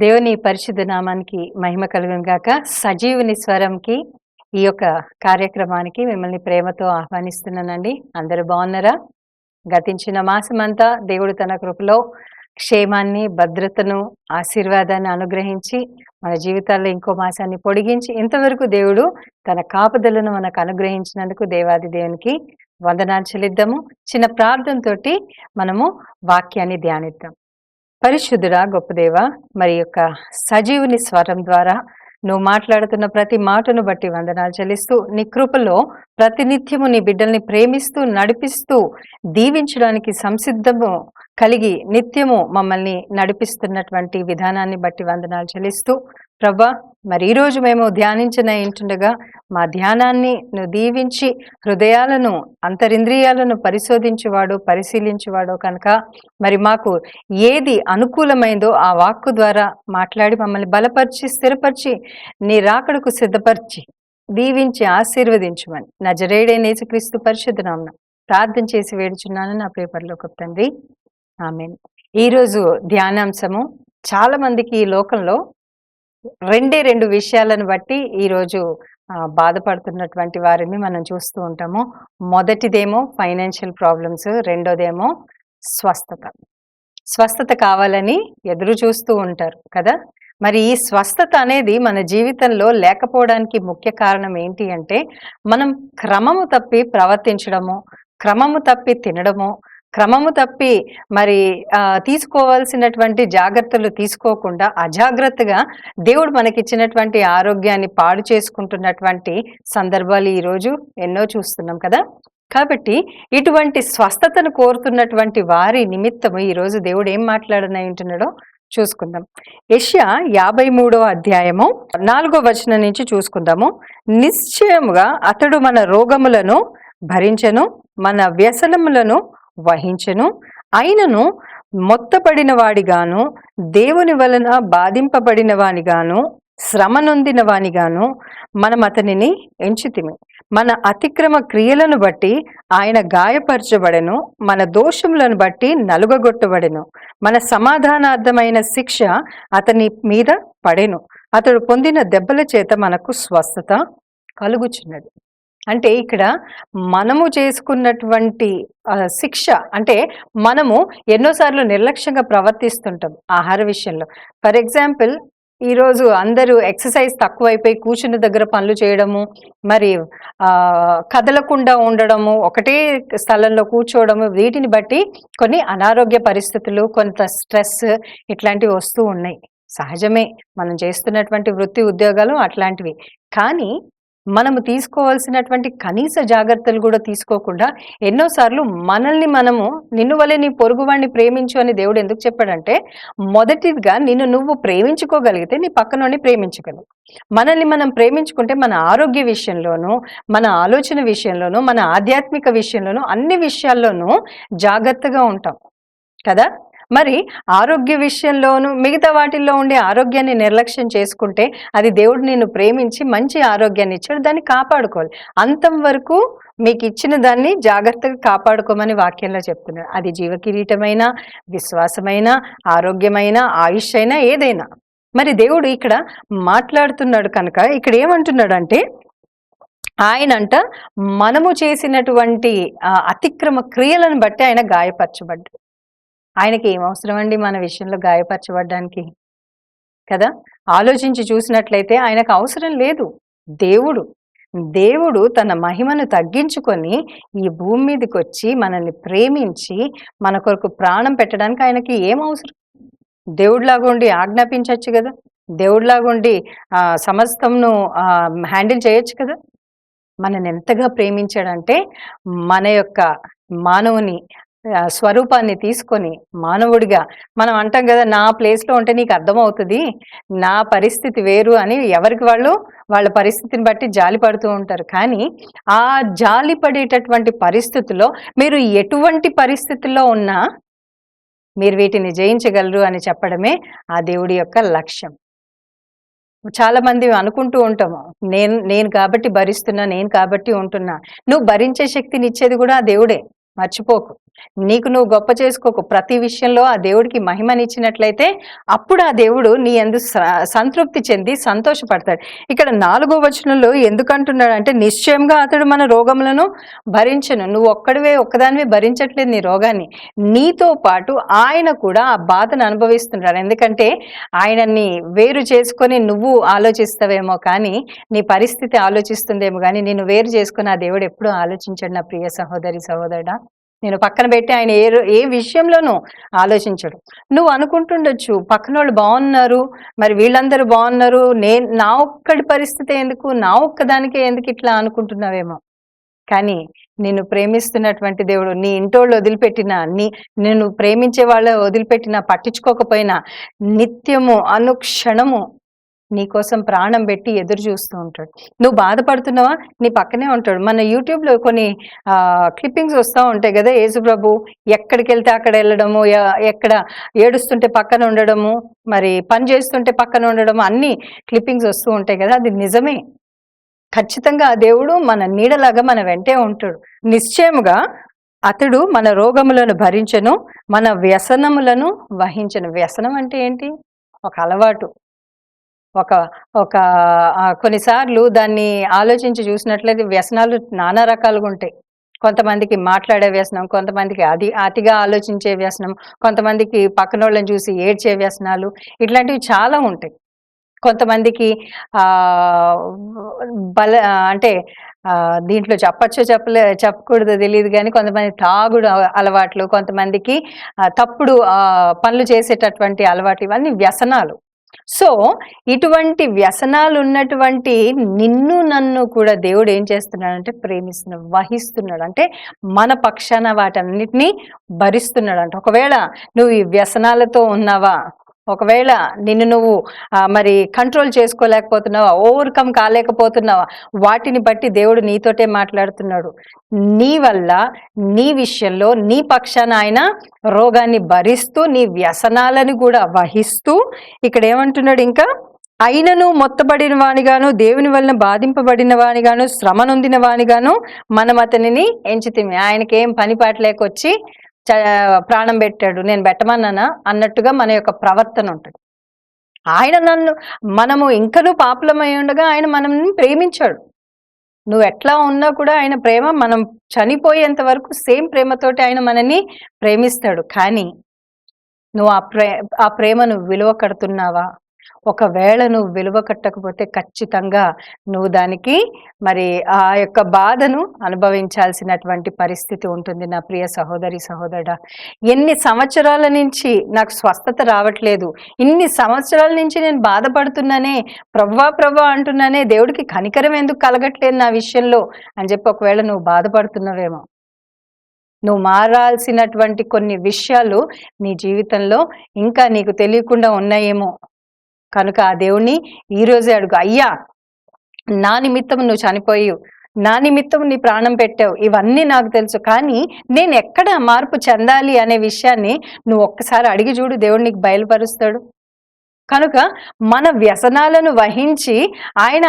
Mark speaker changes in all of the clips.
Speaker 1: దేవుని పరిశుద్ధ నామానికి మహిమ కలుగును గాక. సజీవుని స్వరంకి ఈ యొక్క కార్యక్రమానికి మిమ్మల్ని ప్రేమతో ఆహ్వానిస్తున్నానండి. అందరూ బాగున్నారా? గతించిన మాసమంతా దేవుడు తన కృపలో క్షేమాన్ని, భద్రతను, ఆశీర్వాదాన్ని అనుగ్రహించి మన జీవితాల్లో ఇంకో మాసాన్ని పొడిగించి ఇంతవరకు దేవుడు తన కాపుదలను మనకు అనుగ్రహించినందుకు దేవాది దేవునికి వందనాలు చెల్లిద్దాము. చిన్న ప్రార్థనతోటి మనము వాక్యాన్ని ధ్యానిద్దాం. పరిశుద్ధుడా గొప్ప దేవ, మరి యొక్క సజీవుని స్వరం ద్వారా నువ్వు మాట్లాడుతున్న ప్రతి మాటను బట్టి వందనాలు చెల్లిస్తూ, నీ కృపలో ప్రతినిత్యము నీ బిడ్డల్ని ప్రేమిస్తూ నడిపిస్తూ దీవించడానికి సంసిద్ధము కలిగి నిత్యము మమ్మల్ని నడిపిస్తున్నటువంటి విధానాన్ని బట్టి వందనాలు చెల్లిస్తూ, ప్రభా మరి ఈరోజు మేము ధ్యానించిన ఏంటుండగా మా ధ్యానాన్ని నువ్వు దీవించి హృదయాలను అంతరింద్రియాలను పరిశీలించేవాడు కనుక మరి మాకు ఏది అనుకూలమైందో ఆ వాక్కు ద్వారా మాట్లాడి మమ్మల్ని బలపరిచి స్థిరపరిచి నీ రాకడకు సిద్ధపరిచి దీవించి ఆశీర్వదించమని నజరేయుడైన యేసుక్రీస్తు పరిశుద్ధ నామమున ప్రార్థన చేసి వేడుచున్నాను నా ప్రియ పరలోకపు తండ్రి, ఆమేన్. ఈరోజు ధ్యానాంశము చాలా మందికి ఈ లోకంలో రెండు విషయాలను బట్టి ఈరోజు బాధపడుతున్నటువంటి వారిని మనం చూస్తూ ఉంటాము. మొదటిదేమో ఫైనాన్షియల్ ప్రాబ్లమ్స్, రెండోదేమో స్వస్థత కావాలని ఎదురు చూస్తూ ఉంటారు కదా. మరి ఈ స్వస్థత అనేది మన జీవితంలో లేకపోవడానికి ముఖ్య కారణం ఏంటి అంటే, మనం క్రమము తప్పి ప్రవర్తించడము, క్రమము తప్పి తినడము, క్రమము తప్పి మరి తీసుకోవాల్సినటువంటి జాగ్రత్తలు తీసుకోకుండా అజాగ్రత్తగా దేవుడు మనకిచ్చినటువంటి ఆరోగ్యాన్ని పాడు చేసుకుంటున్నటువంటి సందర్భాలు ఈరోజు ఎన్నో చూస్తున్నాం కదా. కాబట్టి ఇటువంటి స్వస్థతను కోరుతున్నటువంటి వారి నిమిత్తము ఈరోజు దేవుడు ఏం మాట్లాడనై ఉంటున్నాడో చూసుకుందాం. యెషయా 53వ అధ్యాయము 4వ వచనం నుంచి చూసుకుందాము. నిశ్చయముగా అతడు మన రోగములను భరించెను, మన వ్యసనములను వహించెను, అయినను మొత్తపడిన వాడిగాను, దేవుని వలన బాధింపబడిన వానిగాను, శ్రమ నొందిన వానిగాను మనం అతనిని ఎంచితిమి. మన అతిక్రమ క్రియలను బట్టి ఆయన గాయపరచబడెను, మన దోషములను బట్టి నలుగగొట్టబడెను, మన సమాధానార్థమైన శిక్ష అతని మీద పడెను, అతడు పొందిన దెబ్బల చేత మనకు స్వస్థత కలుగుచున్నది. అంటే ఇక్కడ మనము చేసుకున్నటువంటి శిక్ష, అంటే మనము ఎన్నోసార్లు నిర్లక్ష్యంగా ప్రవర్తిస్తుంటాం ఆహార విషయంలో. ఫర్ ఎగ్జాంపుల్, ఈరోజు అందరూ ఎక్సర్సైజ్ తక్కువైపోయి కూర్చున్న దగ్గర పనులు చేయడము, మరి కదలకుండా ఉండడము, ఒకటే స్థలంలో కూర్చోవడము, వీటిని బట్టి కొన్ని అనారోగ్య పరిస్థితులు, కొంత స్ట్రెస్ ఇట్లాంటివి వస్తూ ఉన్నాయి. సహజమే, మనం చేస్తున్నటువంటి వృత్తి ఉద్యోగాలు అట్లాంటివి. కానీ మనము తీసుకోవాల్సినటువంటి కనీస జాగ్రత్తలు కూడా తీసుకోకుండా ఎన్నోసార్లు మనల్ని మనము, నిన్ను వలె నీ పొరుగువాడిని ప్రేమించు అని దేవుడు ఎందుకు చెప్పాడంటే, మొదటిగా నిన్ను నువ్వు ప్రేమించుకోగలిగితే నీ పక్కనోడిని ప్రేమించగలవు. మనల్ని మనం ప్రేమించుకుంటే మన ఆరోగ్య విషయంలోనూ, మన ఆలోచన విషయంలోనూ, మన ఆధ్యాత్మిక విషయంలోనూ, అన్ని విషయాల్లోనూ జాగ్రత్తగా ఉంటాం కదా. మరి ఆరోగ్య విషయంలోనూ మిగతా వాటిల్లో ఉండే ఆరోగ్యాన్ని నిర్లక్ష్యం చేసుకుంటే అది దేవుడు నిన్ను ప్రేమించి మంచి ఆరోగ్యాన్ని ఇచ్చాడు, దాన్ని కాపాడుకోవాలి. అంతం వరకు మీకు ఇచ్చిన దాన్ని జాగ్రత్తగా కాపాడుకోమని వాక్యంలో చెప్తున్నాడు. అది జీవకిరీటమైన, విశ్వాసమైన, ఆరోగ్యమైన, ఆయుష్ అయినా ఏదైనా. మరి దేవుడు ఇక్కడ మాట్లాడుతున్నాడు కనుక ఇక్కడ ఏమంటున్నాడు అంటే, ఆయనంట మనము చేసినటువంటి అతిక్రమ క్రియలను బట్టి ఆయన గాయపరచబడ్డాడు. ఆయనకి ఏం అవసరం అండి మన విషయంలో గాయపరచబడ్డానికి కదా. ఆలోచించి చూసినట్లయితే ఆయనకు అవసరం లేదు. దేవుడు తన మహిమను తగ్గించుకొని ఈ భూమి మీదకి వచ్చి మనల్ని ప్రేమించి మన కొరకు ప్రాణం పెట్టడానికి ఆయనకి ఏం అవసరం? దేవుడిలాగా ఉండి ఆజ్ఞాపించవచ్చు కదా, దేవుడిలాగా ఉండి సమస్తంను హ్యాండిల్ చేయొచ్చు కదా. మనని ఎంతగా ప్రేమించాడంటే, మన యొక్క మానవుని స్వరూపాన్ని తీసుకొని మానవుడిగా, మనం అంటాం కదా, నా ప్లేస్లో ఉంటే నీకు అర్థమవుతుంది, నా పరిస్థితి వేరు అని ఎవరికి వాళ్ళు వాళ్ళ పరిస్థితిని బట్టి జాలి పడుతూ ఉంటారు. కానీ ఆ జాలి పడేటటువంటి పరిస్థితుల్లో మీరు ఎటువంటి పరిస్థితుల్లో ఉన్నా మీరు వీటిని జయించగలరు అని చెప్పడమే ఆ దేవుడి యొక్క లక్ష్యం. చాలా మంది అనుకుంటూ ఉంటాము, నేను కాబట్టి భరిస్తున్నా, నేను కాబట్టి ఉంటున్నా. నువ్వు భరించే శక్తిని ఇచ్చేది కూడా ఆ దేవుడే, మర్చిపోకు. నీకు నువ్వు గొప్ప చేసుకోకు. ప్రతి విషయంలో ఆ దేవుడికి మహిమనిచ్చినట్లయితే అప్పుడు ఆ దేవుడు నీ యందు సంతృప్తి చెంది సంతోషపడతాడు. ఇక్కడ 4వ వచనంలో ఎందుకంటున్నాడంటే, నిశ్చయంగా అతడు మన రోగములను భరించును. నువ్వు ఒక్కదానివే భరించట్లేదు నీ రోగాన్ని, నీతో పాటు ఆయన కూడా ఆ బాధను అనుభవిస్తున్నాడు. ఎందుకంటే ఆయనని వేరు చేసుకొని నువ్వు ఆలోచిస్తావేమో కానీ, నీ పరిస్థితి ఆలోచిస్తుందేమో కానీ, నిన్ను వేరు చేసుకుని ఆ దేవుడు ఎప్పుడూ ఆలోచించాడు నా ప్రియ సహోదరి సహోదరుడా. నేను పక్కన పెట్టి ఆయన ఏ విషయంలోనూ ఆలోచించడు. నువ్వు అనుకుంటుండొచ్చు, పక్కనోళ్ళు బాగున్నారు, మరి వీళ్ళందరూ బాగున్నారు, నా ఒక్కడి పరిస్థితి ఎందుకు, నా ఒక్కదానికే ఎందుకు ఇట్లా అనుకుంటున్నావేమో. కానీ నిన్ను ప్రేమిస్తున్నటువంటి దేవుడు, నీ ఇంటోళ్ళు వదిలిపెట్టినా, నిన్ను ప్రేమించే వాళ్ళ వదిలిపెట్టినా, పట్టించుకోకపోయినా, నిత్యము అనుక్షణము నీకోసం ప్రాణం పెట్టి ఎదురు చూస్తూ ఉంటాడు. నువ్వు బాధపడుతున్నావా, నీ పక్కనే ఉంటాడు. మన యూట్యూబ్లో కొన్ని క్లిప్పింగ్స్ వస్తూ ఉంటాయి కదా, యేసుప్రభు ఎక్కడికి వెళ్తే అక్కడ వెళ్ళడము, ఎక్కడ ఏడుస్తుంటే పక్కన ఉండడము, మరి పని చేస్తుంటే పక్కన ఉండడము, అన్ని క్లిప్పింగ్స్ వస్తూ ఉంటాయి కదా. అది నిజమే. ఖచ్చితంగా ఆ దేవుడు మన నీడలాగా మన వెంటే ఉంటాడు. నిశ్చయముగా అతడు మన రోగములను భరించను, మన వ్యసనములను వహించను. వ్యసనం అంటే ఏంటి? ఒక అలవాటు. ఒక ఒక కొన్నిసార్లు దాన్ని ఆలోచించి చూసినట్లయితే వ్యసనాలు నానా రకాలుగా ఉంటాయి. కొంతమందికి మాట్లాడే వ్యసనం, కొంతమందికి అతిగా ఆలోచించే వ్యసనం, కొంతమందికి పక్కనోళ్ళని చూసి ఏడ్చే వ్యసనాలు, ఇట్లాంటివి చాలా ఉంటాయి. కొంతమందికి అంటే దీంట్లో చెప్పచ్చో చెప్పకూడదో తెలియదు కానీ, కొంతమంది తాగుడు అలవాట్లు, కొంతమందికి తప్పుడు పనులు చేసేటటువంటి అలవాట్లు, ఇవన్నీ వ్యసనాలు. సో ఇటువంటి వ్యసనాలు ఉన్నటువంటి నిన్ను నన్ను కూడా దేవుడు ఏం చేస్తున్నాడంటే ప్రేమిస్తున్నాడు, వహిస్తున్నాడు. అంటే మన పక్షాన వాటన్నిటినీ భరిస్తున్నాడు అంట. ఒకవేళ నువ్వు ఈ వ్యసనాలతో ఉన్నావా, ఒకవేళ నిన్ను నువ్వు మరి కంట్రోల్ చేసుకోలేకపోతున్నావా, ఓవర్కమ్ కాలేకపోతున్నావా, వాటిని బట్టి దేవుడు నీతోటే మాట్లాడుతున్నాడు. నీ వల్ల, నీ విషయంలో, నీ పక్షాన ఆయన రోగాన్ని భరిస్తూ, నీ వ్యసనాలను కూడా వహిస్తూ, ఇక్కడ ఏమంటున్నాడు ఇంకా, అయినను మొత్తబడిన వానిగాను, దేవుని వలన బాధింపబడిన వానిగాను, శ్రమ నొందిన వానిగాను మనం అతనిని ఎంచితిమి. ఆయనకేం పనిపాట లేకొచ్చి ప్రాణం పెట్టాడు, నేను పెట్టమన్నానా అన్నట్టుగా మన యొక్క ప్రవర్తన ఉంటుంది. మనము ఇంకనూ పాపులమై ఉండగా ఆయన మనల్ని ప్రేమించాడు. నువ్వు ఎట్లా ఉన్నా కూడా ఆయన ప్రేమ మనం చనిపోయేంత వరకు సేమ్ ప్రేమతోటి ఆయన మనల్ని ప్రేమిస్తాడు. కానీ నువ్వు ఆ ప్రేమను విలువ కడుతున్నావా? ఒకవేళ నువ్వు విలువ కట్టకపోతే ఖచ్చితంగా నువ్వు దానికి మరి ఆ యొక్క బాధను అనుభవించాల్సినటువంటి పరిస్థితి ఉంటుంది. నా ప్రియ సహోదరి సహోదరుడా, ఎన్ని సంవత్సరాల నుంచి నాకు స్వస్థత రావట్లేదు, ఇన్ని సంవత్సరాల నుంచి నేను బాధపడుతున్నానే, ప్రభువా అంటున్నానే, దేవుడికి కనికరం ఎందుకు కలగట్లేదు నా విషయంలో అని చెప్పి ఒకవేళ నువ్వు బాధపడుతున్నావేమో. నువ్వు మారాల్సినటువంటి కొన్ని విషయాలు నీ జీవితంలో ఇంకా నీకు తెలియకుండా ఉన్నాయేమో. కనుక ఆ దేవుణ్ణి ఈరోజే అడుగు, అయ్యా నా నిమిత్తం నువ్వు చనిపోయావు, నా నిమిత్తం నీ ప్రాణం పెట్టావు, ఇవన్నీ నాకు తెలుసు, కానీ నేను ఎక్కడ మార్పు చెందాలి అనే విషయాన్ని నువ్వు ఒక్కసారి అడిగి చూడు, దేవుడు నీకు బయలుపరుస్తాడు. కనుక మన వ్యసనాలను వహించి ఆయన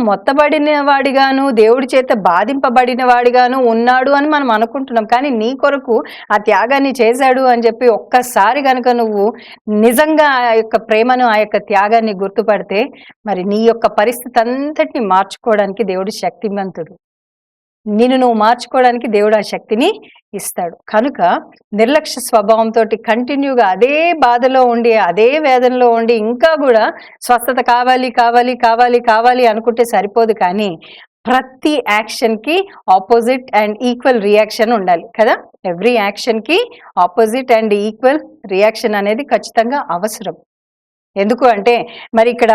Speaker 1: మొత్తబడిన వాడిగాను, దేవుడి చేత బాధింపబడిన వాడిగాను ఉన్నాడు అని మనం అనుకుంటున్నాం. కానీ నీ కొరకు ఆ త్యాగాన్ని చేశాడు అని చెప్పి ఒక్కసారి కనుక నువ్వు నిజంగా ఆ యొక్క ప్రేమను, ఆ యొక్క త్యాగాన్ని గుర్తుపడితే మరి నీ యొక్క పరిస్థితి అంతటిని మార్చుకోవడానికి దేవుడు శక్తిమంతుడు. నిన్ను నువ్వు మార్చుకోవడానికి దేవుడు ఆ శక్తిని ఇస్తాడు. కనుక నిర్లక్ష్య స్వభావంతో కంటిన్యూగా అదే బాధలో ఉండి, అదే వేదనలో ఉండి, ఇంకా కూడా స్వస్థత కావాలి కావాలి కావాలి కావాలి అనుకుంటే సరిపోదు. కానీ ప్రతి యాక్షన్కి ఆపోజిట్ అండ్ ఈక్వల్ రియాక్షన్ ఉండాలి కదా. ఎవ్రీ యాక్షన్కి ఆపోజిట్ అండ్ ఈక్వల్ రియాక్షన్ అనేది ఖచ్చితంగా అవసరం. ఎందుకు అంటే మరి ఇక్కడ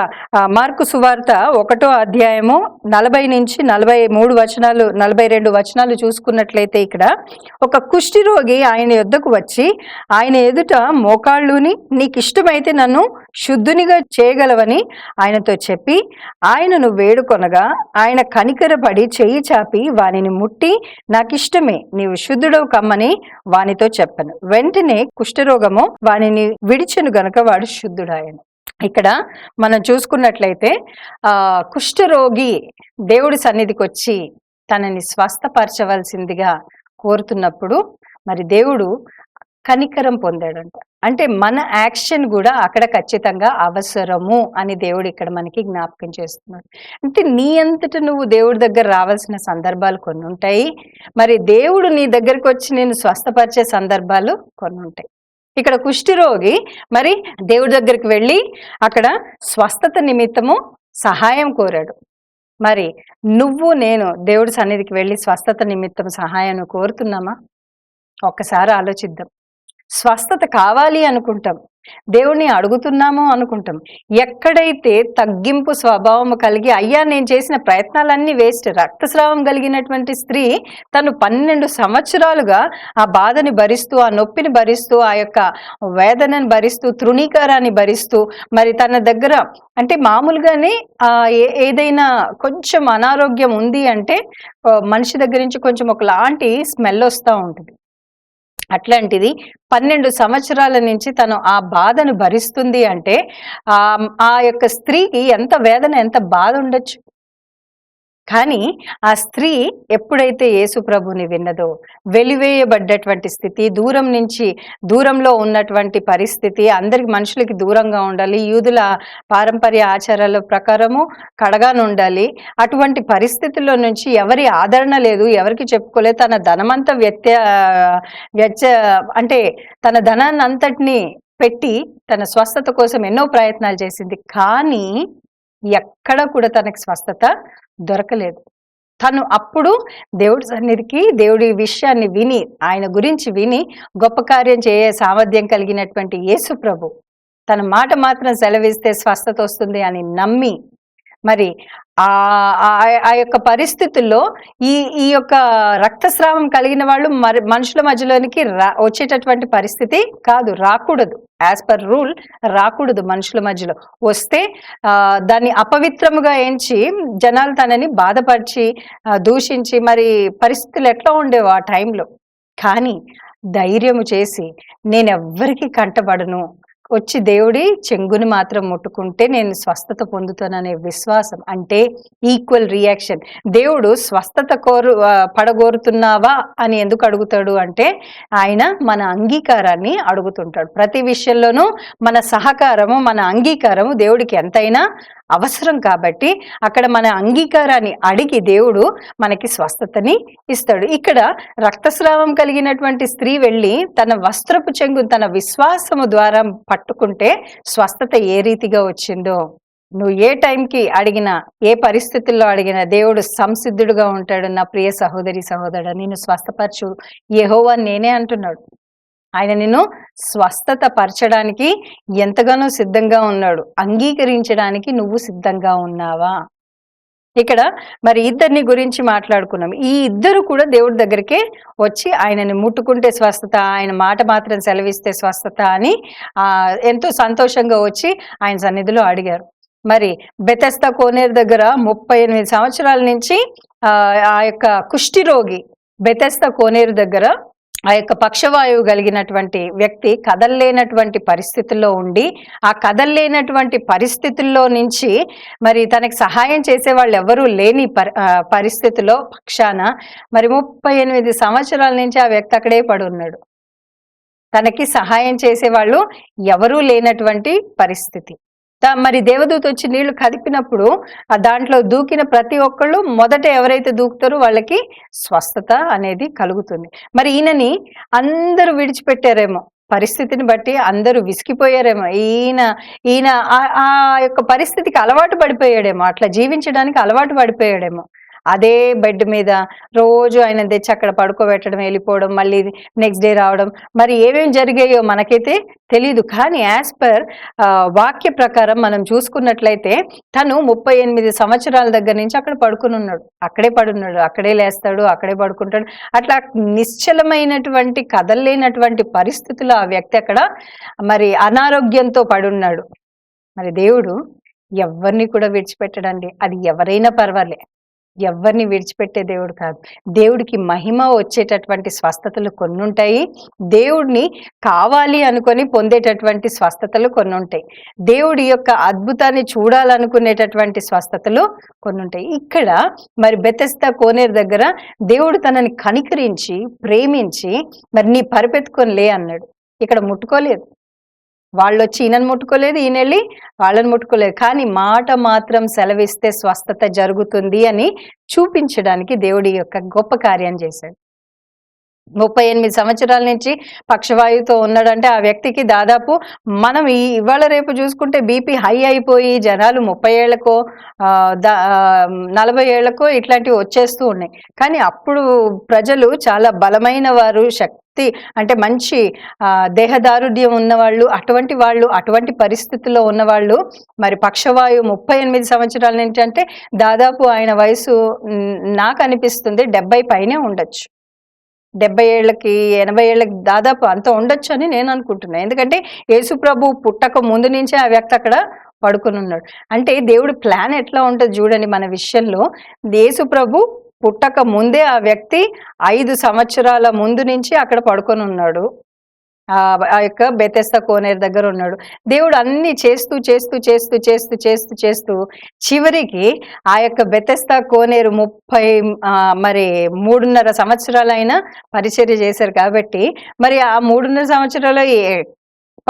Speaker 1: మార్కు సువార్త 1వ అధ్యాయము 40 నుంచి 43 వచనాలు 42 వచనాలు చూసుకున్నట్లయితే, ఇక్కడ ఒక కుష్ఠిరోగి ఆయన యొద్దకు వచ్చి ఆయన ఎదుట మోకాళ్ళుని, నీకు ఇష్టమైతే నన్ను శుద్ధునిగా చేయగలవని ఆయనతో చెప్పి ఆయనను వేడుకొనగా, ఆయన కనికరపడి చెయ్యి చాపి వానిని ముట్టి, నాకిష్టమే, నీవు శుద్ధుడవు కమ్మని వానితో చెప్పను. వెంటనే కుష్ఠరోగము వానిని విడిచెను గనుక వాడు శుద్ధుడాయను. ఇక్కడ మనం చూసుకున్నట్లయితే కుష్ఠరోగి దేవుడి సన్నిధికి వచ్చి తనని స్వస్థపరచవలసిందిగా కోరుతున్నప్పుడు మరి దేవుడు కనికరం పొందాడంట. అంటే మన యాక్షన్ కూడా అక్కడ ఖచ్చితంగా అవసరము అని దేవుడు ఇక్కడ మనకి జ్ఞాపకం చేస్తున్నాడు. అంటే నీ అంతట నువ్వు దేవుడి దగ్గర రావాల్సిన సందర్భాలు కొన్ని ఉంటాయి. మరి దేవుడు నీ దగ్గరికి వచ్చి నేను స్వస్థపరిచే సందర్భాలు కొన్ని ఉంటాయి. ఇక్కడ కుష్ఠరోగి మరి దేవుడి దగ్గరికి వెళ్ళి అక్కడ స్వస్థత నిమిత్తము సహాయం కోరాడు. మరి నువ్వు నేను దేవుడి సన్నిధికి వెళ్ళి స్వస్థత నిమిత్తం సహాయాన్ని కోరుతున్నామా? ఒక్కసారి ఆలోచిద్దాం. స్వస్థత కావాలి అనుకుంటాం, దేవుణ్ణి అడుగుతున్నాము అనుకుంటాం. ఎక్కడైతే తగ్గింపు స్వభావం కలిగి అయ్యా నేను చేసిన ప్రయత్నాలన్నీ వేస్ట్, రక్తస్రావం కలిగినటువంటి స్త్రీ తను 12 సంవత్సరాలుగా ఆ బాధని భరిస్తూ, ఆ నొప్పిని భరిస్తూ, ఆ యొక్క వేదనని భరిస్తూ, తృణీకారాన్ని భరిస్తూ, మరి తన దగ్గర అంటే మామూలుగానే ఏదైనా కొంచెం అనారోగ్యం ఉంది అంటే మనిషి దగ్గర నుంచి కొంచెం ఒకలాంటి స్మెల్ వస్తూ ఉంటుంది. అట్లాంటిది 12 సంవత్సరాల నుంచి తను ఆ బాధను భరిస్తుంది అంటే ఆ యొక్క స్త్రీకి ఎంత వేదన, ఎంత బాధ ఉండొచ్చు. కానీ ఆ స్త్రీ ఎప్పుడైతే యేసు ప్రభుని విన్నదో, వెలివేయబడ్డటువంటి స్థితి, దూరంలో ఉన్నటువంటి పరిస్థితి, అందరికి మనుషులకి దూరంగా ఉండాలి, యూదుల పారంపర్య ఆచారాల ప్రకారము కడగానుండాలి, అటువంటి పరిస్థితుల్లో నుంచి ఎవరి ఆదరణ లేదు, ఎవరికి చెప్పుకోలేదు. తన ధనమంతా అంటే తన ధనాన్ని అంతటినీ పెట్టి తన స్వస్థత కోసం ఎన్నో ప్రయత్నాలు చేసింది. కానీ ఎక్కడ కూడా తనకి స్వస్థత దొరకలేదు. తను అప్పుడు దేవుడి సన్నిధికి దేవుడి విషయాన్ని విని, ఆయన గురించి విని, గొప్ప కార్యం చేయ సామర్థ్యం కలిగినటువంటి యేసు ప్రభు తన మాట మాత్రం సెలవిస్తే స్వస్థత వస్తుంది అని నమ్మి మరి ఆ యొక్క పరిస్థితుల్లో ఈ యొక్క రక్తస్రావం కలిగిన వాళ్ళు మనుషుల మధ్యలోనికి వచ్చేటటువంటి పరిస్థితి కాదు, రాకూడదు. యాజ్ పర్ రూల్ రాకూడదు. మనుషుల మధ్యలో వస్తే దాన్ని అపవిత్రముగా ఎంచి జనాలు తనని బాధపరిచి దూషించి మరి పరిస్థితులు ఎట్లా ఉండేవో ఆ టైంలో. కానీ ధైర్యము చేసి నేనెవ్వరికి కంటబడను, వచ్చి దేవుడి చెంగుని మాత్రం ముట్టుకుంటే నేను స్వస్థత పొందుతాననే విశ్వాసం, అంటే ఈక్వల్ రియాక్షన్. దేవుడు స్వస్థత పడగోరుతున్నావా అని ఎందుకు అడుగుతాడు అంటే ఆయన మన అంగీకారాన్ని అడుగుతుంటాడు. ప్రతి విషయంలోనూ మన సహకారము, మన అంగీకారము దేవుడికి ఎంతైనా అవసరం. కాబట్టి అక్కడ మన అంగీకారాన్ని అడిగి దేవుడు మనకి స్వస్థతని ఇస్తాడు. ఇక్కడ రక్తస్రావం కలిగినటువంటి స్త్రీ వెళ్ళి తన వస్త్రపు చెంగు తన విశ్వాసము ద్వారా పట్టుకుంటే స్వస్థత ఏ రీతిగా వచ్చిందో, నువ్వు ఏ టైంకి అడిగినా, ఏ పరిస్థితుల్లో అడిగినా దేవుడు సంసిద్ధుడుగా ఉంటాడు. నా ప్రియ సహోదరి సహోదరుడా, నిన్ను స్వస్థపరచు యెహోవా నేనే అంటున్నాడు. ఆయన నిన్ను స్వస్థత పరచడానికి ఎంతగానో సిద్ధంగా ఉన్నాడు. అంగీకరించడానికి నువ్వు సిద్ధంగా ఉన్నావా? ఇక్కడ మరి ఇద్దరిని గురించి మాట్లాడుకున్నాం. ఈ ఇద్దరు కూడా దేవుడి దగ్గరికే వచ్చి ఆయనని ముట్టుకుంటే స్వస్థత, ఆయన మాట మాత్రం సెలవిస్తే స్వస్థత అని ఎంతో సంతోషంగా వచ్చి ఆయన సన్నిధిలో అడిగారు. మరి బెతెస్దా కోనేరు దగ్గర 38 సంవత్సరాల నుంచి ఆ యొక్క కుష్ఠిరోగి బెతెస్దా కోనేరు దగ్గర ఆ యొక్క పక్షవాయువు కలిగినటువంటి వ్యక్తి కదల్లేనటువంటి పరిస్థితుల్లో ఉండి, ఆ కదల్లేనటువంటి పరిస్థితుల్లో నుంచి మరి తనకి సహాయం చేసే వాళ్ళు ఎవరూ లేని పరిస్థితిలో పక్షాన మరి 38 సంవత్సరాల నుంచి ఆ వ్యక్తి అక్కడే పడి ఉన్నాడు. తనకి సహాయం చేసేవాళ్ళు ఎవరూ లేనటువంటి పరిస్థితి. మరి దేవదూత వచ్చి నీళ్లు కదిపినప్పుడు ఆ దాంట్లో దూకిన ప్రతి ఒక్కళ్ళు మొదట ఎవరైతే దూకుతారో వాళ్ళకి స్వస్థత అనేది కలుగుతుంది. మరి ఈయనని అందరూ విడిచిపెట్టారేమో, పరిస్థితిని బట్టి అందరూ విసిగిపోయారేమో, ఈయన ఆ యొక్క పరిస్థితికి అలవాటు పడిపోయాడేమో, అట్లా జీవించడానికి అలవాటు పడిపోయాడేమో. అదే బెడ్ మీద రోజు ఆయన తెచ్చి అక్కడ పడుకోబెట్టడం, వెళ్ళిపోవడం, మళ్ళీ నెక్స్ట్ డే రావడం, మరి ఏమేమి జరిగాయో మనకైతే తెలీదు. కానీ యాజ్ పర్ వాక్య ప్రకారం మనం చూసుకున్నట్లయితే తను 38 సంవత్సరాల దగ్గర నుంచి అక్కడ పడుకుని ఉన్నాడు, అక్కడే పడున్నాడు, అక్కడే లేస్తాడు, అక్కడే పడుకుంటాడు. అట్లా నిశ్చలమైనటువంటి కదల్లేనటువంటి పరిస్థితుల్లో ఆ వ్యక్తి అక్కడ మరి అనారోగ్యంతో పడున్నాడు. మరి దేవుడు ఎవరిని కూడా విడిచిపెట్టడండి. అది ఎవరైనా పర్వాలే, ఎవరిని విడిచిపెట్టే దేవుడు కాదు. దేవుడికి మహిమ వచ్చేటటువంటి స్వస్థతలు కొన్నుంటాయి. దేవుడిని కావాలి అనుకొని పొందేటటువంటి స్వస్థతలు కొన్నుంటాయి. దేవుడి యొక్క అద్భుతాన్ని చూడాలనుకునేటటువంటి స్వస్థతలు కొన్నుంటాయి. ఇక్కడ మరి బెతెస్దా కోనేరు దగ్గర దేవుడు తనని కనికరించి, ప్రేమించి మరి నీ పరిపెత్తుకొని లే అన్నాడు. ఇక్కడ ముట్టుకోలేదు. వాళ్ళొచ్చి ఈయనను ముట్టుకోలేదు, ఈయన వెళ్ళి వాళ్ళని ముట్టుకోలేదు. కానీ మాట మాత్రం సెలవిస్తే స్వస్థత జరుగుతుంది అని చూపించడానికి దేవుడి యొక్క గొప్ప కార్యం చేశాడు. 38 సంవత్సరాల నుంచి పక్షవాయువుతో ఉన్నాడంటే ఆ వ్యక్తికి దాదాపు మనం ఇవాళ రేపు చూసుకుంటే బీపీ హై అయిపోయి జనాలు 30 ఏళ్లకో 40 ఏళ్లకో ఇట్లాంటివి వచ్చేస్తూ ఉన్నాయి. కానీ అప్పుడు ప్రజలు చాలా బలమైన వారు, శక్తి అంటే మంచి దేహదారుఢ్యం ఉన్నవాళ్ళు, అటువంటి పరిస్థితుల్లో ఉన్నవాళ్ళు మరి పక్షవాయువు 38 సంవత్సరాల నుంచి అంటే దాదాపు ఆయన వయసు నాకు అనిపిస్తుంది 70 పైనే ఉండొచ్చు. 70 ఏళ్ళకి 80 ఏళ్ళకి దాదాపు అంత ఉండొచ్చు అని నేను అనుకుంటున్నాను. ఎందుకంటే యేసుప్రభు పుట్టక ముందు నుంచే ఆ వ్యక్తి అక్కడ పడుకుని ఉన్నాడు. అంటే దేవుడి ప్లాన్ ఎట్లా ఉంటుంది చూడండి మన విషయంలో. యేసుప్రభు పుట్టక ముందే ఆ వ్యక్తి 5 సంవత్సరాల ముందు నుంచి అక్కడ పడుకొని ఉన్నాడు. ఆ యొక్క బెతెస్దా కోనేరు దగ్గర ఉన్నాడు. దేవుడు అన్ని చేస్తూ చేస్తూ చేస్తూ చేస్తూ చేస్తూ చేస్తూ చివరికి ఆ యొక్క బెతెస్దా కోనేరు 3.5 సంవత్సరాలైనా పరిచర్య చేశారు. కాబట్టి మరి ఆ 3.5 సంవత్సరాలు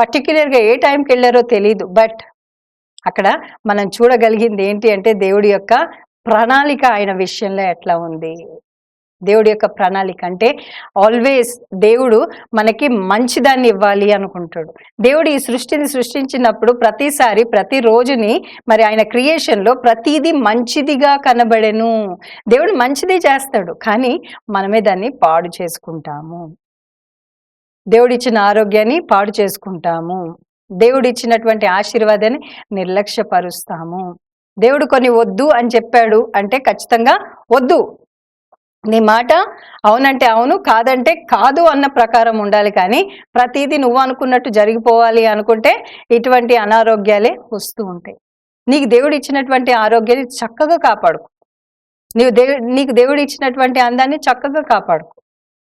Speaker 1: పర్టిక్యులర్గా ఏ టైంకి వెళ్ళారో తెలీదు. బట్ అక్కడ మనం చూడగలిగింది ఏంటి అంటే దేవుడి యొక్క ప్రణాళిక ఆయన విషయంలో ఎట్లా ఉంది. దేవుడి యొక్క ప్రణాళిక అంటే ఆల్వేస్ దేవుడు మనకి మంచిదాన్ని ఇవ్వాలి అనుకుంటాడు. దేవుడు ఈ సృష్టిని సృష్టించినప్పుడు ప్రతిసారి ప్రతి రోజుని మరి ఆయన క్రియేషన్లో ప్రతిదీ మంచిదిగా కనబడెను. దేవుడు మంచిదే చేస్తాడు, కానీ మనమే దాన్ని పాడు చేసుకుంటాము. దేవుడిచ్చిన ఆరోగ్యాన్ని పాడు చేసుకుంటాము. దేవుడిచ్చినటువంటి ఆశీర్వాదాన్ని నిర్లక్ష్యపరుస్తాము. దేవుడు కొన్ని వద్దు అని చెప్పాడు అంటే ఖచ్చితంగా వద్దు. నీ మాట అవునంటే అవును, కాదంటే కాదు అన్న ప్రకారం ఉండాలి. కానీ ప్రతిదీ నువ్వు అనుకున్నట్టు జరిగిపోవాలి అనుకుంటే ఇటువంటి అనారోగ్యాలే వస్తూ ఉంటాయి. నీకు దేవుడు ఇచ్చినటువంటి ఆరోగ్యాన్ని చక్కగా కాపాడుకో. నీకు దేవుడు ఇచ్చినటువంటి అందాన్ని చక్కగా కాపాడుకో.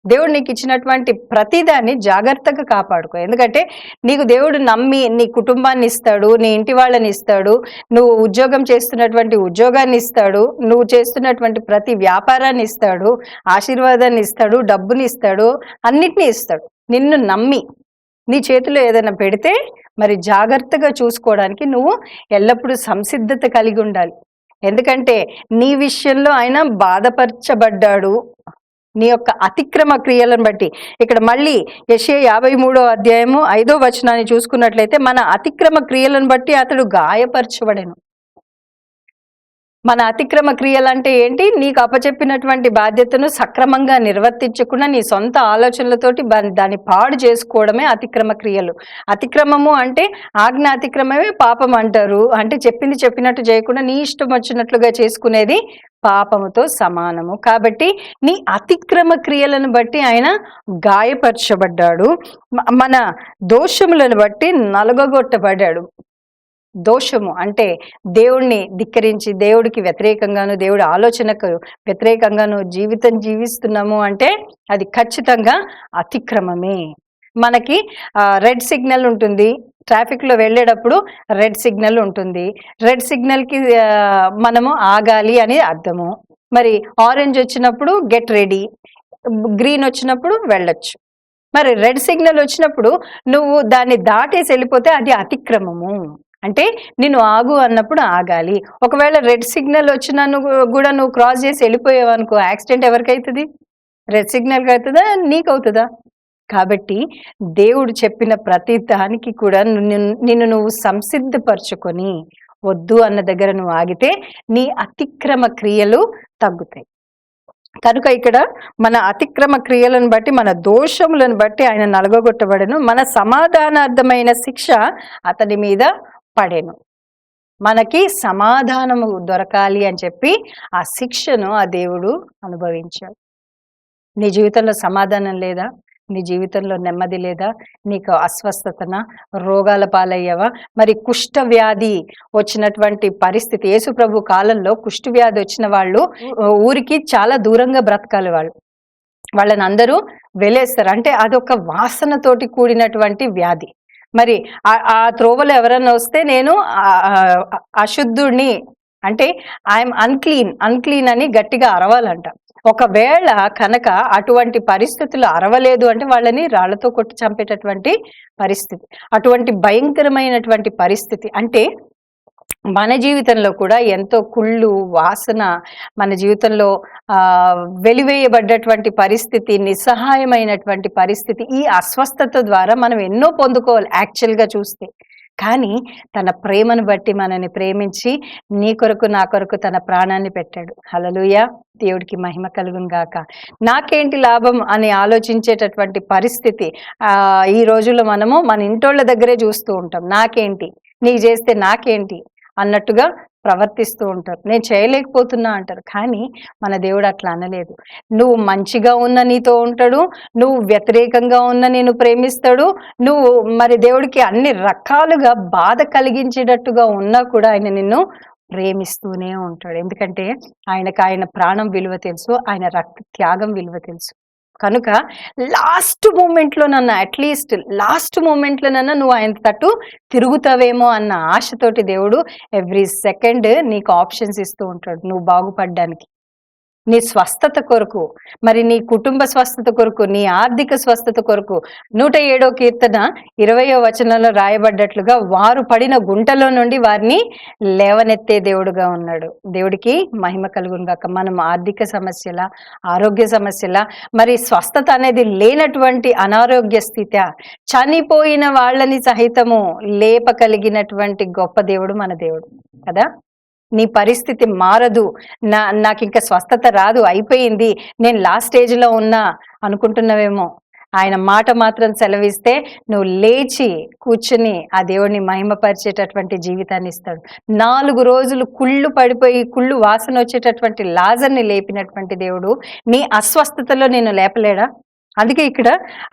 Speaker 1: దేవుడు నీకు ఇచ్చినటువంటి ప్రతిదాన్ని జాగ్రత్తగా కాపాడుకో. ఎందుకంటే నీకు దేవుడు నమ్మి నీ కుటుంబాన్ని ఇస్తాడు, నీ ఇంటి వాళ్ళని ఇస్తాడు, నువ్వు ఉద్యోగం చేస్తున్నటువంటి ఉద్యోగాన్ని ఇస్తాడు, నువ్వు చేస్తున్నటువంటి ప్రతి వ్యాపారాన్ని ఇస్తాడు, ఆశీర్వాదాన్ని ఇస్తాడు, డబ్బుని ఇస్తాడు, అన్నిటినీ ఇస్తాడు. నిన్ను నమ్మి నీ చేతిలో ఏదైనా పెడితే మరి జాగ్రత్తగా చూసుకోవడానికి నువ్వు ఎల్లప్పుడూ సంసిద్ధత కలిగి ఉండాలి. ఎందుకంటే నీ విషయంలో ఆయన బాధపరచబడ్డాడు నీ యొక్క అతిక్రమ క్రియలను బట్టి. ఇక్కడ మళ్ళీ యెషయా 53:5 చూసుకున్నట్లయితే మన అతిక్రమ క్రియలను బట్టి అతడు గాయపరచబడెను. మన అతిక్రమ క్రియలంటే ఏంటి? నీకు అప్పచెప్పినటువంటి బాధ్యతను సక్రమంగా నిర్వర్తించకుండా నీ సొంత ఆలోచనలతోటి దాన్ని పాడు చేసుకోవడమే అతిక్రమ క్రియలు. అతిక్రమము అంటే ఆజ్ఞ అతిక్రమమే పాపం అంటారు. అంటే చెప్పింది చెప్పినట్టు చేయకుండా నీ ఇష్టం వచ్చినట్లుగా చేసుకునేది పాపముతో సమానము. కాబట్టి నీ అతిక్రమ క్రియలను బట్టి ఆయన గాయపరచబడ్డాడు, మన దోషములను బట్టి నలుగగొట్టబడ్డాడు. దోషము అంటే దేవుణ్ణి ధిక్కరించి దేవుడికి వ్యతిరేకంగాను దేవుడి ఆలోచనకు వ్యతిరేకంగాను జీవితం జీవిస్తున్నాము అంటే అది ఖచ్చితంగా అతిక్రమమే. మనకి రెడ్ సిగ్నల్ ఉంటుంది, ట్రాఫిక్లో వెళ్ళేటప్పుడు రెడ్ సిగ్నల్ ఉంటుంది. రెడ్ సిగ్నల్కి మనము ఆగాలి అని అర్థము. మరి ఆరెంజ్ వచ్చినప్పుడు గెట్ రెడీ, గ్రీన్ వచ్చినప్పుడు వెళ్ళొచ్చు. మరి రెడ్ సిగ్నల్ వచ్చినప్పుడు నువ్వు దాన్ని దాటేసి వెళ్ళిపోతే అది అతిక్రమము. అంటే నేను ఆగు అన్నప్పుడు ఆగాలి. ఒకవేళ రెడ్ సిగ్నల్ వచ్చినా కూడా నువ్వు క్రాస్ చేసి వెళ్ళిపోయావు అనుకో, యాక్సిడెంట్ ఎవరికైతుంది? రెడ్ సిగ్నల్కి అవుతుందా, నీకు అవుతుందా? కాబట్టి దేవుడు చెప్పిన ప్రతి దానికి కూడా నిన్ను నువ్వు సంసిద్ధపరచుకొని వద్దు అన్న దగ్గర నువ్వు ఆగితే నీ అతిక్రమ క్రియలు తగ్గుతాయి. కనుక ఇక్కడ మన అతిక్రమ క్రియలను బట్టి మన దోషములను బట్టి ఆయన నలగొట్టబడెను, మన సమాధానార్థమైన శిక్ష అతని మీద పడెను. మనకి సమాధానము దొరకాలి అని చెప్పి ఆ శిక్షను ఆ దేవుడు అనుభవించాడు. నీ జీవితంలో సమాధానం లేదా? నీ జీవితంలో నెమ్మది లేదా? నీకు అస్వస్థతన, రోగాల పాలయ్యావా? మరి కుష్ఠ వ్యాధి వచ్చినటువంటి పరిస్థితి, యేసు ప్రభు కాలంలో కుష్ఠ వ్యాధి వచ్చిన వాళ్ళు ఊరికి చాలా దూరంగా బ్రతకాలి. వాళ్ళని అందరూ వెలేస్తారు. అంటే అదొక వాసనతోటి కూడినటువంటి వ్యాధి. మరి ఆ త్రోవలో ఎవరన్నా వస్తే నేను అశుద్ధుడిని, అంటే ఐఎమ్ అన్క్లీన్ అని గట్టిగా అరవాలంట. ఒకవేళ కనుక అటువంటి పరిస్థితులు అరవలేదు అంటే వాళ్ళని రాళ్లతో కొట్టి చంపేటటువంటి పరిస్థితి, అటువంటి భయంకరమైనటువంటి పరిస్థితి. అంటే మన జీవితంలో కూడా ఎంతో కుళ్ళు వాసన మన జీవితంలో వెలివేయబడ్డటువంటి పరిస్థితి, నిస్సహాయమైనటువంటి పరిస్థితి, ఈ అస్వస్థత ద్వారా మనం ఎన్నో పొందుకోవాలి యాక్చువల్గా చూస్తే. కానీ తన ప్రేమను బట్టి మనని ప్రేమించి నీ కొరకు నా కొరకు తన ప్రాణాన్ని పెట్టాడు. హల్లెలూయా, దేవుడికి మహిమ కలుగును గాక. నాకేంటి లాభం అని ఆలోచించేటటువంటి పరిస్థితి ఈ రోజుల్లో మనము మన ఇంటోళ్ళ దగ్గరే చూస్తూ ఉంటాం. నాకేంటి, నీకు చేస్తే నాకేంటి అన్నట్టుగా ప్రవర్తిస్తూ ఉంటారు. నేను చేయలేకపోతున్నా అంటారు. కానీ మన దేవుడు అట్లా అనలేదు. నువ్వు మంచిగా ఉన్న నీతో ఉంటాడు, నువ్వు వ్యతిరేకంగా ఉన్న నేను ప్రేమిస్తాడు. నువ్వు మరి దేవుడికి అన్ని రకాలుగా బాధ కలిగించేటట్టుగా ఉన్నా కూడా ఆయన నిన్ను ప్రేమిస్తూనే ఉంటాడు. ఎందుకంటే ఆయనకు ఆయన ప్రాణం విలువ తెలుసు, ఆయన రక్త త్యాగం విలువ తెలుసు. కనుక లాస్ట్ మూమెంట్లోనన్నా, అట్లీస్ట్ లాస్ట్ మూమెంట్లోనన్నా నువ్వు ఆయన తట్టు తిరుగుతావేమో అన్న ఆశతోటి దేవుడు ఎవ్రీ సెకండ్ నీకు ఆప్షన్స్ ఇస్తూ ఉంటాడు నువ్వు బాగుపడ్డానికి, నీ స్వస్థత కొరకు, మరి నీ కుటుంబ స్వస్థత కొరకు, నీ ఆర్థిక స్వస్థత కొరకు. 107వ కీర్తన 20వ వచనంలో రాయబడ్డట్లుగా వారు పడిన గుంటలో నుండి వారిని లేవనెత్తే దేవుడుగా ఉన్నాడు. దేవుడికి మహిమ కలుగును గాక. మనం ఆర్థిక సమస్యల, ఆరోగ్య సమస్యల, మరి స్వస్థత అనేది లేనటువంటి అనారోగ్య స్థితి, చనిపోయిన వాళ్ళని సహితము లేపగలిగినటువంటి గొప్ప దేవుడు మన దేవుడు కదా. నీ పరిస్థితి మారదు, నాకు ఇంకా స్వస్థత రాదు, అయిపోయింది, నేను లాస్ట్ స్టేజ్లో ఉన్నా అనుకుంటున్నావేమో. ఆయన మాట మాత్రం సెలవిస్తే నువ్వు లేచి కూర్చుని ఆ దేవుడిని మహిమపరిచేటటువంటి జీవితాన్ని ఇస్తాడు. 4 రోజులు కుళ్ళు పడిపోయి కుళ్ళు వాసన వచ్చేటటువంటి లాజర్ని లేపినటువంటి దేవుడు నీ అస్వస్థతలో నేను లేపలేడా? అందుకే ఇక్కడ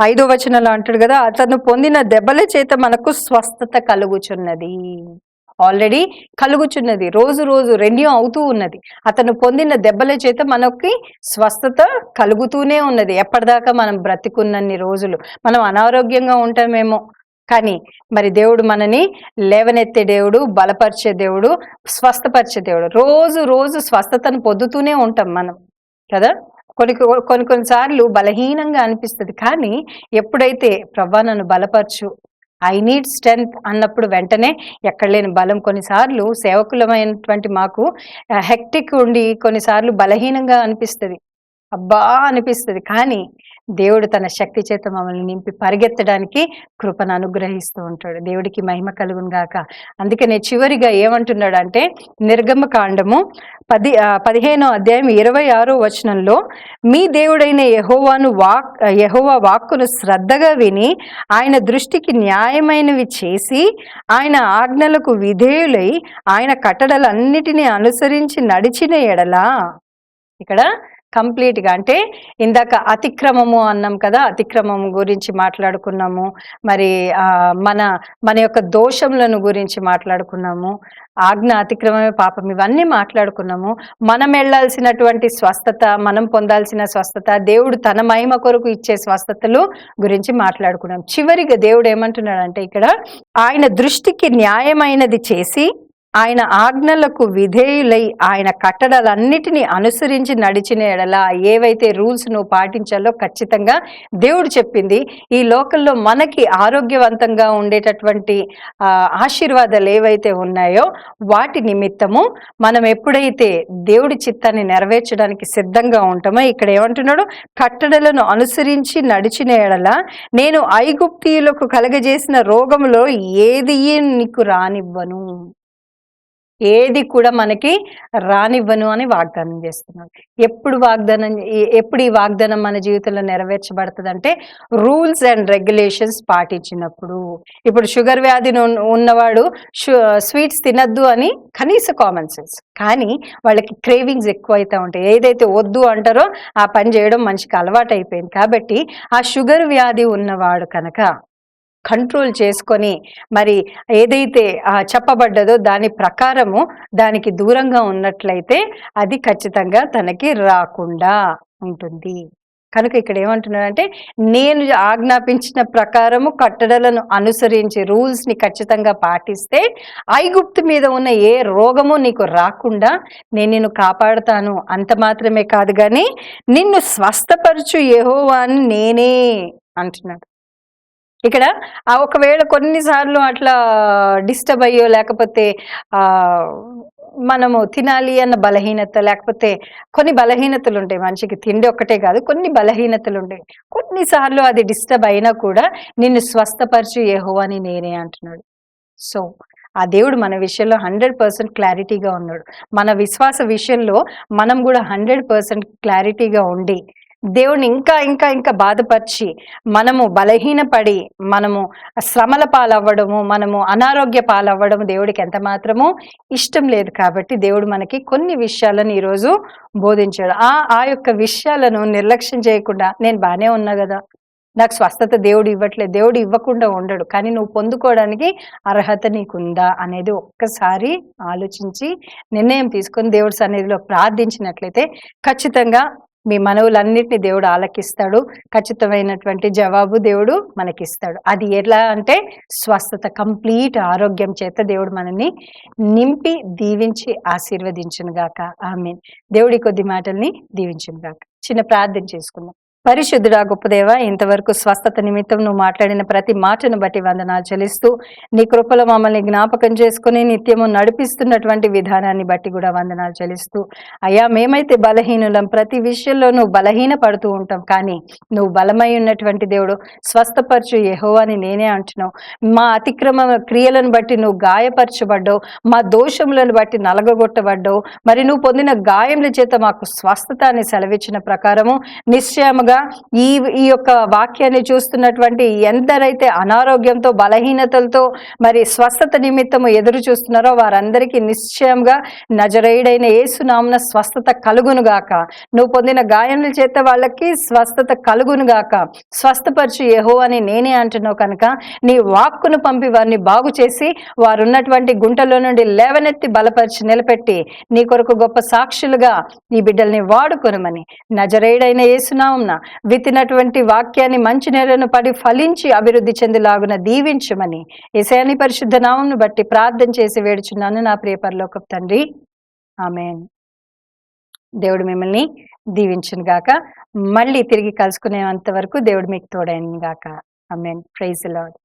Speaker 1: 5వ వచనంలో అంటాడు కదా, అతను పొందిన దెబ్బల చేత మనకు స్వస్థత కలుగుచున్నది. ఆల్రెడీ కలుగుచున్నది, రోజు రోజు రెన్యూ అవుతూ ఉన్నది. అతను పొందిన దెబ్బల చేత మనకి స్వస్థత కలుగుతూనే ఉన్నది. ఎప్పటిదాకా మనం బ్రతికున్నన్ని రోజులు మనం అనారోగ్యంగా ఉంటామేమో, కానీ మరి దేవుడు మనని లేవనెత్తే దేవుడు, బలపరిచే దేవుడు, స్వస్థపరిచే దేవుడు. రోజు రోజు స్వస్థతను పొందుతూనే ఉంటాం మనం కదా. కొన్నిసార్లు బలహీనంగా అనిపిస్తుంది, కానీ ఎప్పుడైతే ప్రభువా నన్ను బలపరచు, ఐ నీడ్ స్ట్రెంగ్త్ అన్నప్పుడు వెంటనే ఎక్కడ లేని బలం. కొన్నిసార్లు సేవకులమైనటువంటి మాకు హెక్టిక్ ఉండి కొన్నిసార్లు బలహీనంగా అనిపిస్తుంది, అబ్బా అనిపిస్తుంది. కానీ దేవుడు తన శక్తి చేత మమ్మల్ని నింపి పరిగెత్తడానికి కృపను అనుగ్రహిస్తూ ఉంటాడు. దేవుడికి మహిమ కలుగును గాక. అందుకనే చివరిగా ఏమంటున్నాడు అంటే, నిర్గమకాండము 15వ అధ్యాయం 26వ వచనంలో, మీ దేవుడైన యెహోవా వాక్కును శ్రద్ధగా విని ఆయన దృష్టికి న్యాయమైనవి చేసి ఆయన ఆజ్ఞలకు విధేయులై ఆయన కట్టడలన్నిటినీ అనుసరించి నడిచిన ఎడలా. ఇక్కడ కంప్లీట్గా అంటే ఇందాక అతిక్రమము అన్నాం కదా, అతిక్రమము గురించి మాట్లాడుకున్నాము, మరి మన యొక్క దోషములను గురించి మాట్లాడుకున్నాము, ఆజ్ఞ అతిక్రమమే పాపం, ఇవన్నీ మాట్లాడుకున్నాము. మనం వెళ్ళాల్సినటువంటి స్వస్థత, మనం పొందాల్సిన స్వస్థత, దేవుడు తన మహిమ కొరకు ఇచ్చే స్వస్థతలు గురించి మాట్లాడుకున్నాం. చివరిగా దేవుడు ఏమంటున్నాడంటే ఇక్కడ, ఆయన దృష్టికి న్యాయమైనది చేసి ఆయన ఆజ్ఞలకు విధేయులై ఆయన కట్టడలన్నిటినీ అనుసరించి నడిచిన ఎడల, ఏవైతే రూల్స్ నువ్వు పాటించాలో ఖచ్చితంగా దేవుడు చెప్పింది ఈ లోకంలో మనకి ఆరోగ్యవంతంగా ఉండేటటువంటి ఆశీర్వాదాలు ఏవైతే ఉన్నాయో వాటి నిమిత్తము మనం ఎప్పుడైతే దేవుడి చిత్తాన్ని నెరవేర్చడానికి సిద్ధంగా ఉంటామో, ఇక్కడ ఏమంటున్నాడు, కట్టడలను అనుసరించి నడిచిన ఎడల నేను ఐగుప్తీయులకు కలగజేసిన రోగములో ఏది నీకు రానివ్వను. ఏది కూడా మనకి రానివ్వను అని వాగ్దానం చేస్తున్నాడు. ఎప్పుడు ఈ వాగ్దానం మన జీవితంలో నెరవేర్చబడుతుందంటే రూల్స్ అండ్ రెగ్యులేషన్స్ పాటించినప్పుడు. ఇప్పుడు షుగర్ వ్యాధి ఉన్నవాడు స్వీట్స్ తినద్దు అని కనీస కామన్ సెన్స్, కానీ వాళ్ళకి క్రేవింగ్స్ ఎక్కువ అవుతూ ఉంటాయి. ఏదైతే వద్దు అంటారో ఆ పని చేయడం మనిషికి అలవాటు అయిపోయింది. కాబట్టి ఆ షుగర్ వ్యాధి ఉన్నవాడు కనుక కంట్రోల్ చేసుకొని మరి ఏదైతే చెప్పబడ్డదో దాని ప్రకారము దానికి దూరంగా ఉన్నట్లయితే అది ఖచ్చితంగా తనకి రాకుండా ఉంటుంది. కనుక ఇక్కడ ఏమంటున్నాడంటే, నేను ఆజ్ఞాపించిన ప్రకారము కట్టడలను అనుసరించి రూల్స్ని ఖచ్చితంగా పాటిస్తే ఐగుప్తు మీద ఉన్న ఏ రోగము నీకు రాకుండా నేను నిన్ను కాపాడుతాను. అంత మాత్రమే కాదు కానీ నిన్ను స్వస్థపరచు యెహోవాను నేనే అంటున్నాడు. ఇక్కడ ఒకవేళ కొన్నిసార్లు అట్లా డిస్టర్బ్ అయ్యో లేకపోతే మనము తినాలి అన్న బలహీనత, లేకపోతే కొన్ని బలహీనతలు ఉంటాయి మనిషికి. తిండి ఒక్కటే కాదు, కొన్ని బలహీనతలు ఉంటాయి. కొన్నిసార్లు అది డిస్టర్బ్ అయినా కూడా నిన్ను స్వస్థపరచు యెహోవాని నేనే అంటున్నాడు. సో ఆ దేవుడు మన విషయంలో 100% క్లారిటీగా ఉన్నాడు. మన విశ్వాస విషయంలో మనం కూడా 100% క్లారిటీగా ఉండి దేవుడిని ఇంకా ఇంకా ఇంకా బాధపరిచి మనము బలహీనపడి మనము శ్రమల పాలవ్వడము, మనము అనారోగ్య పాలవ్వడము దేవుడికి ఎంత మాత్రము ఇష్టం లేదు. కాబట్టి దేవుడు మనకి కొన్ని విషయాలను ఈరోజు బోధించాడు. ఆ యొక్క విషయాలను నిర్లక్ష్యం చేయకుండా, నేను బాగానే ఉన్నా కదా, నాకు స్వస్థత దేవుడు ఇవ్వట్లేదు, దేవుడు ఇవ్వకుండా ఉండడు, కానీ నువ్వు పొందుకోవడానికి అర్హత నీకుందా అనేది ఒక్కసారి ఆలోచించి నిర్ణయం తీసుకొని దేవుడి సన్నిధిలో ప్రార్థించినట్లయితే ఖచ్చితంగా మీ మనవులన్నిటిని దేవుడు ఆలకిస్తాడు. ఖచ్చితమైనటువంటి జవాబు దేవుడు మనకిస్తాడు. అది ఎలా అంటే స్వస్థత, కంప్లీట్ ఆరోగ్యం చేత దేవుడు మనల్ని నింపి దీవించి ఆశీర్వదించును గాక. ఆమేన్. దేవుడి కొద్ది మాటల్ని దీవించును గాక. చిన్న ప్రార్థన చేసుకుందాం. పరిశుద్ధుడా గొప్ప దేవ, ఇంతవరకు స్వస్థత నిమిత్తం నువ్వు మాట్లాడిన ప్రతి మాటను బట్టి వందనాలు చెల్లిస్తూ, నీ కృపలో మమ్మల్ని జ్ఞాపకం చేసుకుని నిత్యము నడిపిస్తున్నటువంటి విధానాన్ని బట్టి కూడా వందనాలు చెల్లిస్తూ, అయ్యా మేమైతే బలహీనులం, ప్రతి విషయంలో నువ్వు బలహీన పడుతూ ఉంటాం, కానీ నువ్వు బలమై ఉన్నటువంటి దేవుడు, స్వస్థపరచు యెహోవాని నేనే అంటున్నావు. మా అతిక్రమ క్రియలను బట్టి నువ్వు గాయపరచబడ్డావు, మా దోషములను బట్టి నలగగొట్టబడ్డావు. మరి నువ్వు పొందిన గాయముల చేత మాకు స్వస్థత అని సెలవిచ్చిన ప్రకారము నిశ్చయముగా ఈ యొక్క వాక్యాన్ని చూస్తున్నటువంటి ఎందరైతే అనారోగ్యంతో బలహీనతలతో మరి స్వస్థత నిమిత్తము ఎదురు చూస్తున్నారో వారందరికీ నిశ్చయంగా నజరేయుడైన యేసు నామమున స్వస్థత కలుగును గాక. నువ్వు పొందిన గాయముల చేత వాళ్ళకి స్వస్థత కలుగును గాక. స్వస్థపరచు యెహోవాని నేనే అంటున్నావు కనుక నీ వాక్కును పంపి వారిని బాగు చేసి వారు ఉన్నటువంటి గుంటలో నుండి లేవనెత్తి బలపరిచి నిలబెట్టి నీ కొరకు గొప్ప సాక్షులుగా ఈ బిడ్డల్ని వాడుకొనమని నజరేయుడైన యేసు నామమున విత్తినటువంటి వాక్యాన్ని మంచి నేలను పడి ఫలించి అభివృద్ధి చెందులాగున దీవించమని యేసయ్య పరిశుద్ధ నామమును బట్టి ప్రార్థన చేసి వేడుచున్నాను నా ప్రియ పరలోకపు తండ్రి. ఆమేన్. దేవుడు మిమ్మల్ని దీవించును గాక. మళ్ళీ తిరిగి కలుసుకునేంత వరకు దేవుడు మీకు తోడైన గాక. ఆమేన్. Praise the lord.